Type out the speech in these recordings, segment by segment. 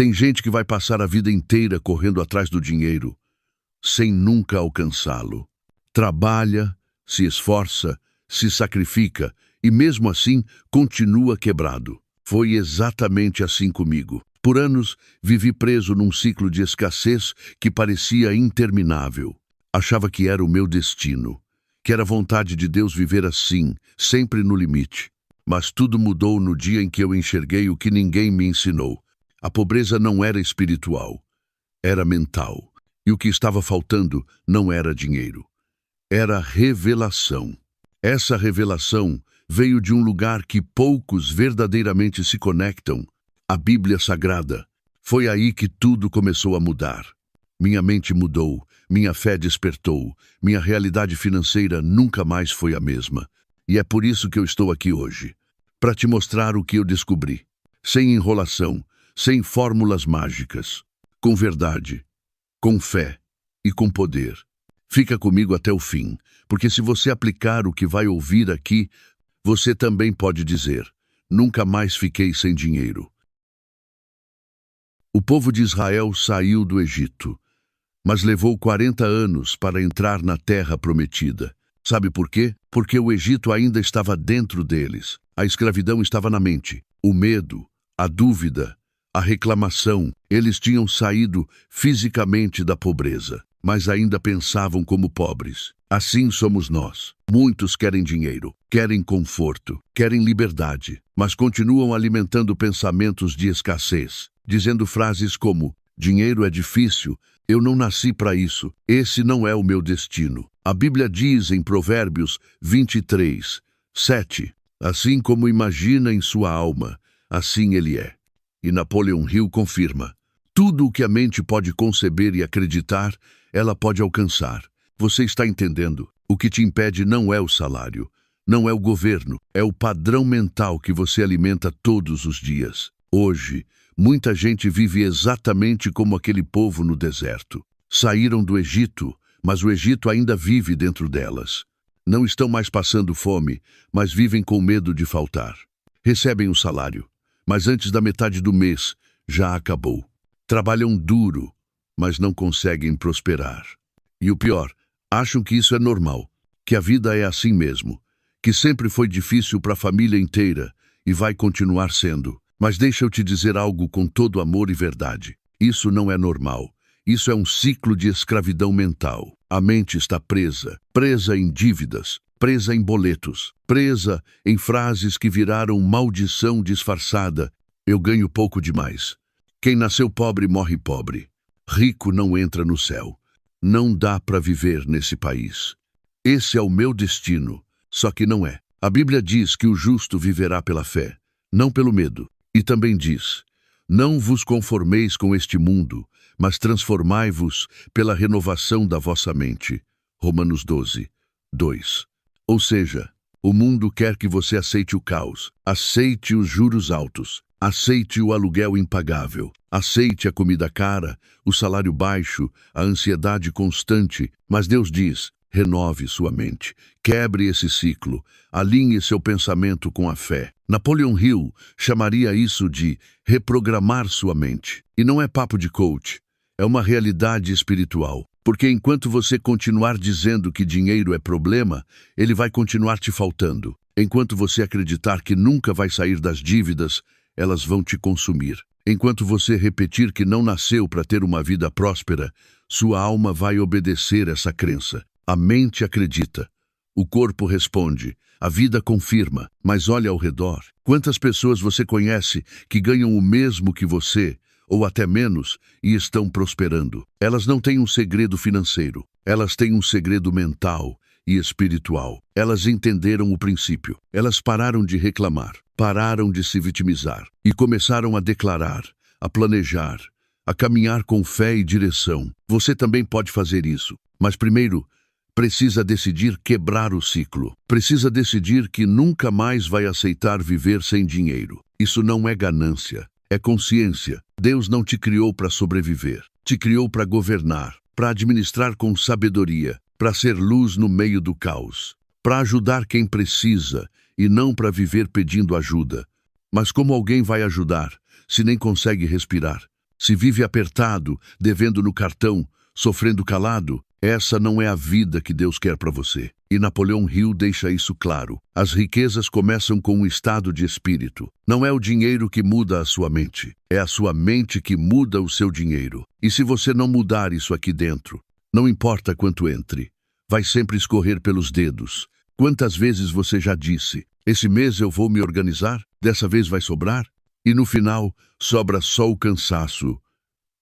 Tem gente que vai passar a vida inteira correndo atrás do dinheiro, sem nunca alcançá-lo. Trabalha, se esforça, se sacrifica e mesmo assim continua quebrado. Foi exatamente assim comigo. Por anos, vivi preso num ciclo de escassez que parecia interminável. Achava que era o meu destino, que era vontade de Deus viver assim, sempre no limite. Mas tudo mudou no dia em que eu enxerguei o que ninguém me ensinou. A pobreza não era espiritual, era mental. E o que estava faltando não era dinheiro. Era revelação. Essa revelação veio de um lugar que poucos verdadeiramente se conectam, a Bíblia Sagrada. Foi aí que tudo começou a mudar. Minha mente mudou, minha fé despertou, minha realidade financeira nunca mais foi a mesma. E é por isso que eu estou aqui hoje, para te mostrar o que eu descobri. Sem enrolação, sem fórmulas mágicas, com verdade, com fé e com poder. Fica comigo até o fim, porque se você aplicar o que vai ouvir aqui, você também pode dizer: nunca mais fiquei sem dinheiro. O povo de Israel saiu do Egito, mas levou 40 anos para entrar na terra prometida. Sabe por quê? Porque o Egito ainda estava dentro deles. A escravidão estava na mente. O medo, a dúvida, a reclamação. Eles tinham saído fisicamente da pobreza, mas ainda pensavam como pobres. Assim somos nós. Muitos querem dinheiro, querem conforto, querem liberdade, mas continuam alimentando pensamentos de escassez, dizendo frases como: dinheiro é difícil, eu não nasci para isso, esse não é o meu destino. A Bíblia diz em Provérbios 23, 7, assim como imagina em sua alma, assim ele é. E Napoleon Hill confirma: tudo o que a mente pode conceber e acreditar, ela pode alcançar. Você está entendendo? O que te impede não é o salário, não é o governo, é o padrão mental que você alimenta todos os dias. Hoje, muita gente vive exatamente como aquele povo no deserto. Saíram do Egito, mas o Egito ainda vive dentro delas. Não estão mais passando fome, mas vivem com medo de faltar. Recebem o salário, mas antes da metade do mês já acabou. Trabalham duro, mas não conseguem prosperar. E o pior, acham que isso é normal, que a vida é assim mesmo, que sempre foi difícil para a família inteira e vai continuar sendo. Mas deixa eu te dizer algo com todo amor e verdade. Isso não é normal. Isso é um ciclo de escravidão mental. A mente está presa, presa em dívidas, presa em boletos, presa em frases que viraram maldição disfarçada. Eu ganho pouco demais. Quem nasceu pobre morre pobre. Rico não entra no céu. Não dá para viver nesse país. Esse é o meu destino, só que não é. A Bíblia diz que o justo viverá pela fé, não pelo medo. E também diz: não vos conformeis com este mundo, mas transformai-vos pela renovação da vossa mente. Romanos 12, 2. Ou seja, o mundo quer que você aceite o caos, aceite os juros altos, aceite o aluguel impagável, aceite a comida cara, o salário baixo, a ansiedade constante, mas Deus diz: renove sua mente, quebre esse ciclo, alinhe seu pensamento com a fé. Napoleon Hill chamaria isso de reprogramar sua mente. E não é papo de coach, é uma realidade espiritual. Porque enquanto você continuar dizendo que dinheiro é problema, ele vai continuar te faltando. Enquanto você acreditar que nunca vai sair das dívidas, elas vão te consumir. Enquanto você repetir que não nasceu para ter uma vida próspera, sua alma vai obedecer essa crença. A mente acredita, o corpo responde, a vida confirma, mas olha ao redor. Quantas pessoas você conhece que ganham o mesmo que você, ou até menos, e estão prosperando? Elas não têm um segredo financeiro, elas têm um segredo mental e espiritual. Elas entenderam o princípio, elas pararam de reclamar, pararam de se vitimizar e começaram a declarar, a planejar, a caminhar com fé e direção. Você também pode fazer isso, mas primeiro, precisa decidir quebrar o ciclo. Precisa decidir que nunca mais vai aceitar viver sem dinheiro. Isso não é ganância, é consciência. Deus não te criou para sobreviver. Te criou para governar, para administrar com sabedoria, para ser luz no meio do caos, para ajudar quem precisa e não para viver pedindo ajuda. Mas como alguém vai ajudar se nem consegue respirar? Se vive apertado, devendo no cartão, sofrendo calado, essa não é a vida que Deus quer para você. E Napoleão Hill deixa isso claro. As riquezas começam com um estado de espírito. Não é o dinheiro que muda a sua mente. É a sua mente que muda o seu dinheiro. E se você não mudar isso aqui dentro, não importa quanto entre, vai sempre escorrer pelos dedos. Quantas vezes você já disse, esse mês eu vou me organizar, dessa vez vai sobrar? E no final, sobra só o cansaço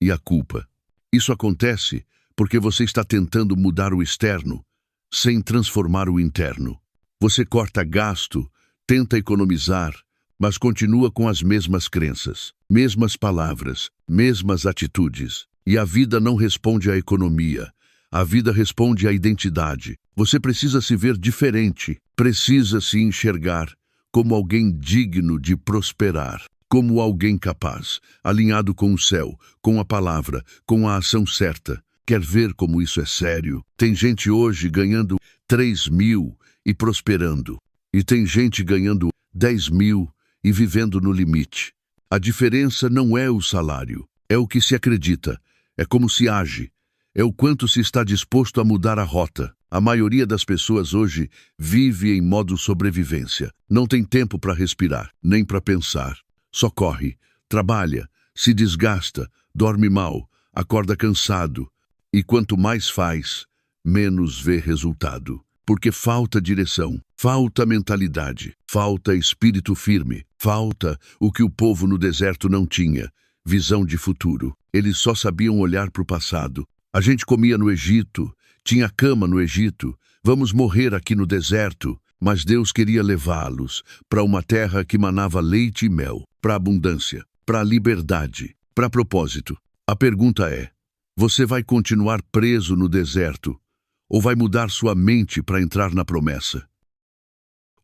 e a culpa. Isso acontece porque você está tentando mudar o externo, sem transformar o interno. Você corta gasto, tenta economizar, mas continua com as mesmas crenças, mesmas palavras, mesmas atitudes. E a vida não responde à economia. A vida responde à identidade. Você precisa se ver diferente, precisa se enxergar como alguém digno de prosperar, como alguém capaz, alinhado com o céu, com a palavra, com a ação certa. Quer ver como isso é sério? Tem gente hoje ganhando 3.000 e prosperando. E tem gente ganhando 10.000 e vivendo no limite. A diferença não é o salário, é o que se acredita, é como se age, é o quanto se está disposto a mudar a rota. A maioria das pessoas hoje vive em modo sobrevivência. Não tem tempo para respirar, nem para pensar. Só corre, trabalha, se desgasta, dorme mal, acorda cansado. E quanto mais faz, menos vê resultado. Porque falta direção, falta mentalidade, falta espírito firme, falta o que o povo no deserto não tinha, visão de futuro. Eles só sabiam olhar para o passado. A gente comia no Egito, tinha cama no Egito, vamos morrer aqui no deserto. Mas Deus queria levá-los para uma terra que manava leite e mel, para abundância, para liberdade, para propósito. A pergunta é, você vai continuar preso no deserto ou vai mudar sua mente para entrar na promessa?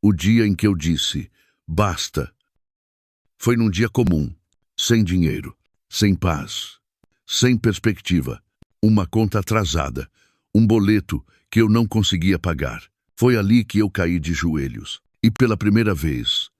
O dia em que eu disse, basta, foi num dia comum, sem dinheiro, sem paz, sem perspectiva, uma conta atrasada, um boleto que eu não conseguia pagar. Foi ali que eu caí de joelhos e pela primeira vez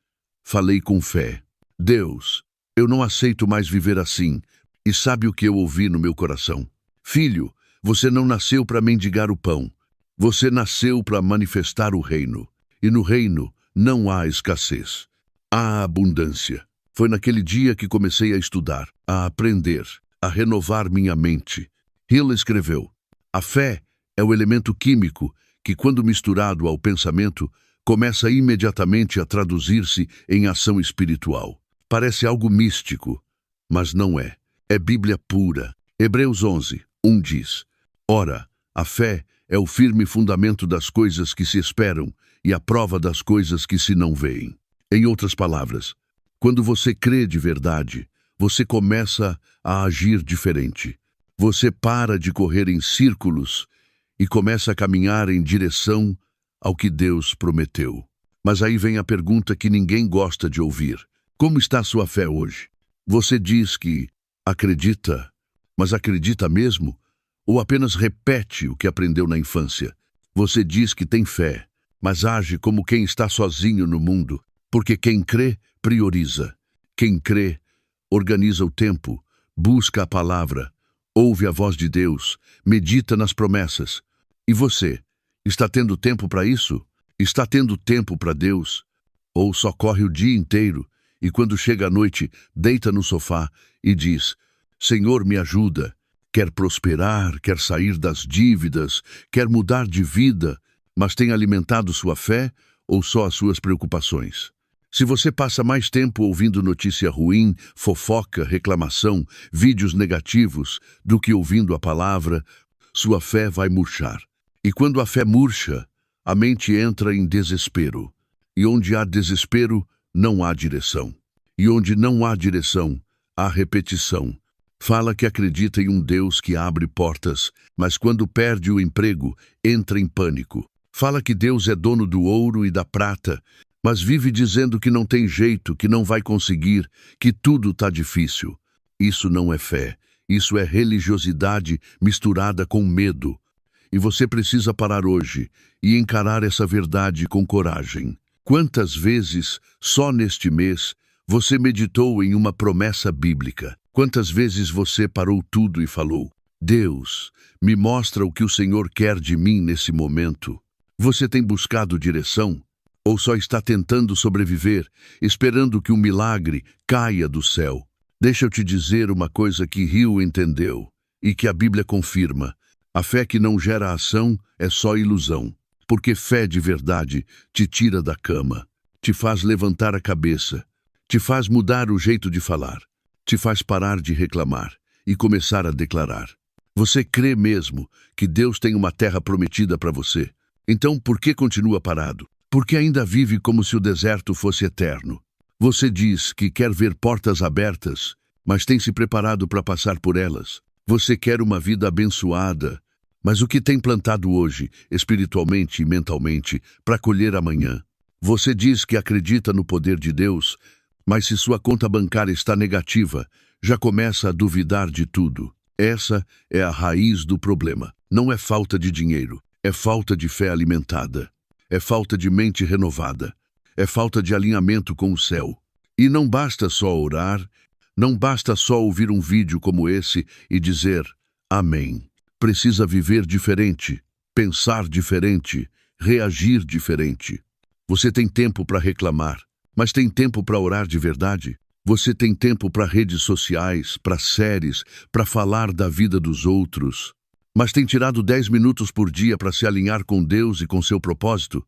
falei com fé. Deus, eu não aceito mais viver assim. E sabe o que eu ouvi no meu coração? Filho, você não nasceu para mendigar o pão. Você nasceu para manifestar o reino. E no reino não há escassez. Há abundância. Foi naquele dia que comecei a estudar, a aprender, a renovar minha mente. Hill escreveu, a fé é o elemento químico que, quando misturado ao pensamento, começa imediatamente a traduzir-se em ação espiritual. Parece algo místico, mas não é. É Bíblia pura. Hebreus 11:1 diz, ora, a fé é o firme fundamento das coisas que se esperam e a prova das coisas que se não veem. Em outras palavras, quando você crê de verdade, você começa a agir diferente. Você para de correr em círculos e começa a caminhar em direção ao que Deus prometeu. Mas aí vem a pergunta que ninguém gosta de ouvir. Como está a sua fé hoje? Você diz que acredita, mas acredita mesmo? Ou apenas repete o que aprendeu na infância? Você diz que tem fé, mas age como quem está sozinho no mundo, porque quem crê, prioriza. Quem crê, organiza o tempo, busca a palavra, ouve a voz de Deus, medita nas promessas. E você, está tendo tempo para isso? Está tendo tempo para Deus? Ou só corre o dia inteiro e quando chega a noite, deita no sofá e diz, Senhor, me ajuda. Quer prosperar, quer sair das dívidas, quer mudar de vida, mas tem alimentado sua fé ou só as suas preocupações? Se você passa mais tempo ouvindo notícia ruim, fofoca, reclamação, vídeos negativos, do que ouvindo a palavra, sua fé vai murchar. E quando a fé murcha, a mente entra em desespero. E onde há desespero, não há direção. E onde não há direção, há repetição. Fala que acredita em um Deus que abre portas, mas quando perde o emprego, entra em pânico. Fala que Deus é dono do ouro e da prata, mas vive dizendo que não tem jeito, que não vai conseguir, que tudo está difícil. Isso não é fé, isso é religiosidade misturada com medo. E você precisa parar hoje e encarar essa verdade com coragem. Quantas vezes, só neste mês, você meditou em uma promessa bíblica? Quantas vezes você parou tudo e falou: Deus, me mostra o que o Senhor quer de mim nesse momento? Você tem buscado direção? Ou só está tentando sobreviver, esperando que um milagre caia do céu? Deixa eu te dizer uma coisa que Hill entendeu e que a Bíblia confirma. A fé que não gera ação é só ilusão, porque fé de verdade te tira da cama, te faz levantar a cabeça, te faz mudar o jeito de falar, te faz parar de reclamar e começar a declarar. Você crê mesmo que Deus tem uma terra prometida para você? Então por que continua parado? Porque ainda vive como se o deserto fosse eterno. Você diz que quer ver portas abertas, mas tem se preparado para passar por elas. Você quer uma vida abençoada, mas o que tem plantado hoje, espiritualmente e mentalmente, para colher amanhã? Você diz que acredita no poder de Deus, mas se sua conta bancária está negativa, já começa a duvidar de tudo. Essa é a raiz do problema. Não é falta de dinheiro, é falta de fé alimentada. É falta de mente renovada. É falta de alinhamento com o céu. E não basta só orar, não basta só ouvir um vídeo como esse e dizer amém. Precisa viver diferente, pensar diferente, reagir diferente. Você tem tempo para reclamar, mas tem tempo para orar de verdade? Você tem tempo para redes sociais, para séries, para falar da vida dos outros? Mas tem tirado 10 minutos por dia para se alinhar com Deus e com seu propósito?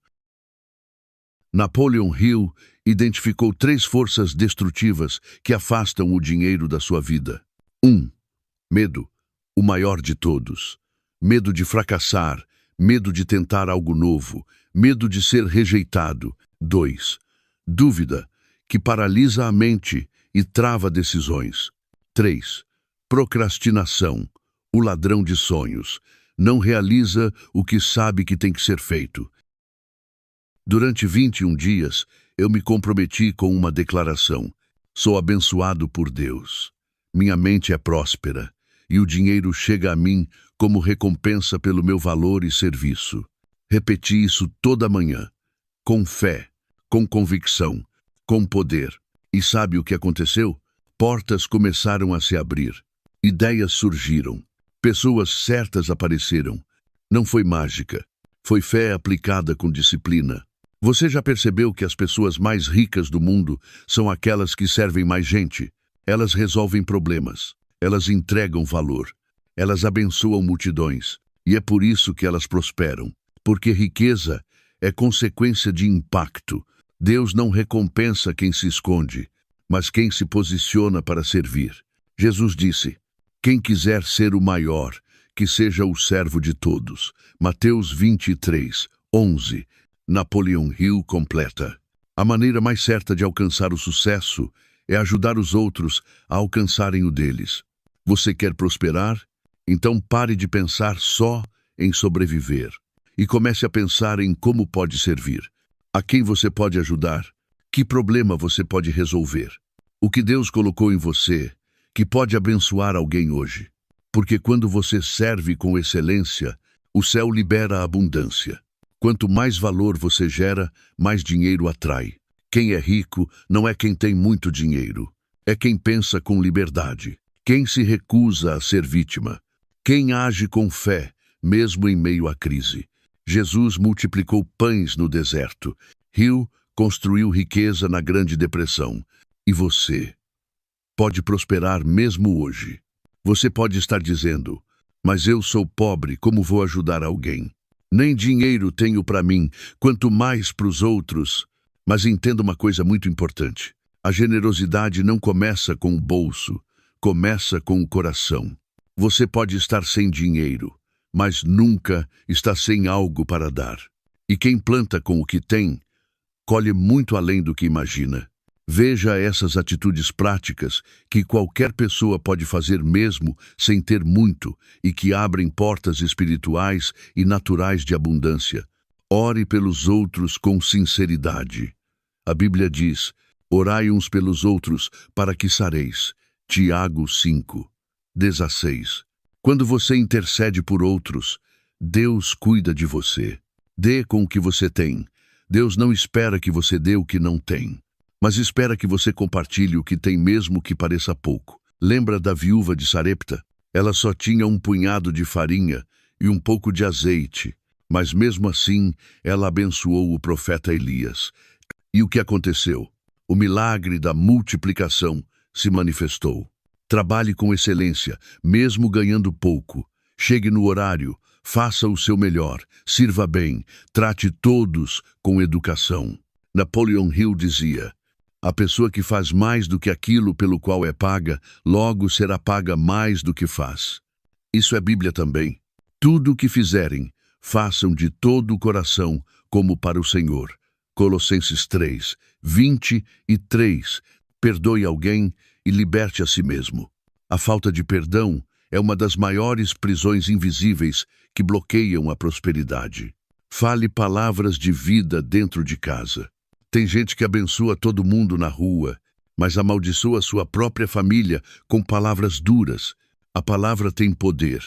Napoleon Hill identificou 3 forças destrutivas que afastam o dinheiro da sua vida. 1. Medo, o maior de todos. Medo de fracassar, medo de tentar algo novo, medo de ser rejeitado. 2. Dúvida, que paralisa a mente e trava decisões. 3. Procrastinação, o ladrão de sonhos. Não realiza o que sabe que tem que ser feito. Durante 21 dias, eu me comprometi com uma declaração. Sou abençoado por Deus. Minha mente é próspera, e o dinheiro chega a mim como recompensa pelo meu valor e serviço. Repeti isso toda manhã, com fé, com convicção, com poder. E sabe o que aconteceu? Portas começaram a se abrir. Ideias surgiram. Pessoas certas apareceram. Não foi mágica. Foi fé aplicada com disciplina. Você já percebeu que as pessoas mais ricas do mundo são aquelas que servem mais gente? Elas resolvem problemas. Elas entregam valor. Elas abençoam multidões. E é por isso que elas prosperam. Porque riqueza é consequência de impacto. Deus não recompensa quem se esconde, mas quem se posiciona para servir. Jesus disse: quem quiser ser o maior, que seja o servo de todos. Mateus 23, 11. Napoleon Hill completa: a maneira mais certa de alcançar o sucesso é ajudar os outros a alcançarem o deles. Você quer prosperar? Então pare de pensar só em sobreviver e comece a pensar em como pode servir. A quem você pode ajudar? Que problema você pode resolver? O que Deus colocou em você que pode abençoar alguém hoje? Porque quando você serve com excelência, o céu libera a abundância. Quanto mais valor você gera, mais dinheiro atrai. Quem é rico não é quem tem muito dinheiro. É quem pensa com liberdade. Quem se recusa a ser vítima. Quem age com fé, mesmo em meio à crise. Jesus multiplicou pães no deserto. Hill construiu riqueza na Grande Depressão. E você pode prosperar mesmo hoje. Você pode estar dizendo: mas eu sou pobre, como vou ajudar alguém? Nem dinheiro tenho para mim, quanto mais para os outros. Mas entenda uma coisa muito importante. A generosidade não começa com o bolso, começa com o coração. Você pode estar sem dinheiro, mas nunca está sem algo para dar. E quem planta com o que tem, colhe muito além do que imagina. Veja essas atitudes práticas que qualquer pessoa pode fazer mesmo sem ter muito e que abrem portas espirituais e naturais de abundância. Ore pelos outros com sinceridade. A Bíblia diz: orai uns pelos outros para que sareis. Tiago 5, 16. Quando você intercede por outros, Deus cuida de você. Dê com o que você tem. Deus não espera que você dê o que não tem, mas espera que você compartilhe o que tem mesmo que pareça pouco. Lembra da viúva de Sarepta? Ela só tinha um punhado de farinha e um pouco de azeite, mas mesmo assim ela abençoou o profeta Elias. E o que aconteceu? O milagre da multiplicação se manifestou. Trabalhe com excelência, mesmo ganhando pouco. Chegue no horário, faça o seu melhor, sirva bem, trate todos com educação. Napoleon Hill dizia: a pessoa que faz mais do que aquilo pelo qual é paga, logo será paga mais do que faz. Isso é Bíblia também. Tudo o que fizerem, façam de todo o coração, como para o Senhor. Colossenses 3, 23. Perdoe alguém e liberte a si mesmo. A falta de perdão é uma das maiores prisões invisíveis que bloqueiam a prosperidade. Fale palavras de vida dentro de casa. Tem gente que abençoa todo mundo na rua, mas amaldiçoa sua própria família com palavras duras. A palavra tem poder,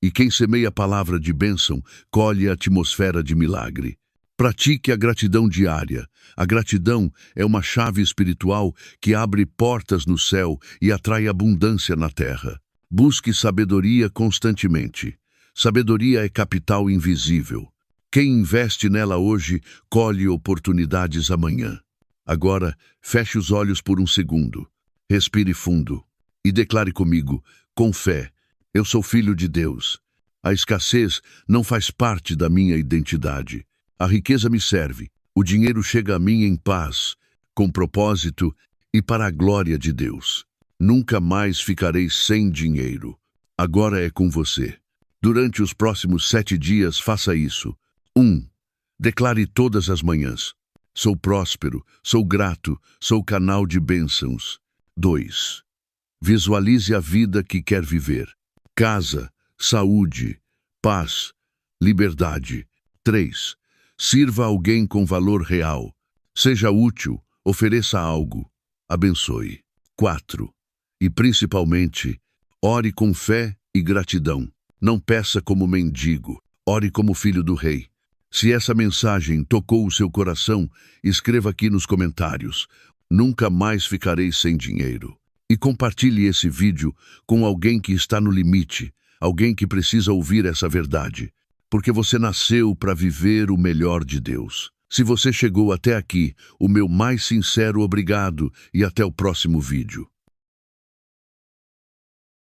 e quem semeia a palavra de bênção colhe a atmosfera de milagre. Pratique a gratidão diária. A gratidão é uma chave espiritual que abre portas no céu e atrai abundância na terra. Busque sabedoria constantemente. Sabedoria é capital invisível. Quem investe nela hoje, colhe oportunidades amanhã. Agora, feche os olhos por um segundo. Respire fundo e declare comigo, com fé: eu sou filho de Deus. A escassez não faz parte da minha identidade. A riqueza me serve. O dinheiro chega a mim em paz, com propósito e para a glória de Deus. Nunca mais ficarei sem dinheiro. Agora é com você. Durante os próximos 7 dias, faça isso. 1. Declare todas as manhãs: sou próspero, sou grato, sou canal de bênçãos. 2. Visualize a vida que quer viver: casa, saúde, paz, liberdade. 3. Sirva alguém com valor real. Seja útil, ofereça algo, abençoe. 4. E principalmente, ore com fé e gratidão. Não peça como mendigo, ore como filho do rei. Se essa mensagem tocou o seu coração, escreva aqui nos comentários: nunca mais ficarei sem dinheiro. E compartilhe esse vídeo com alguém que está no limite, alguém que precisa ouvir essa verdade, porque você nasceu para viver o melhor de Deus. Se você chegou até aqui, o meu mais sincero obrigado e até o próximo vídeo.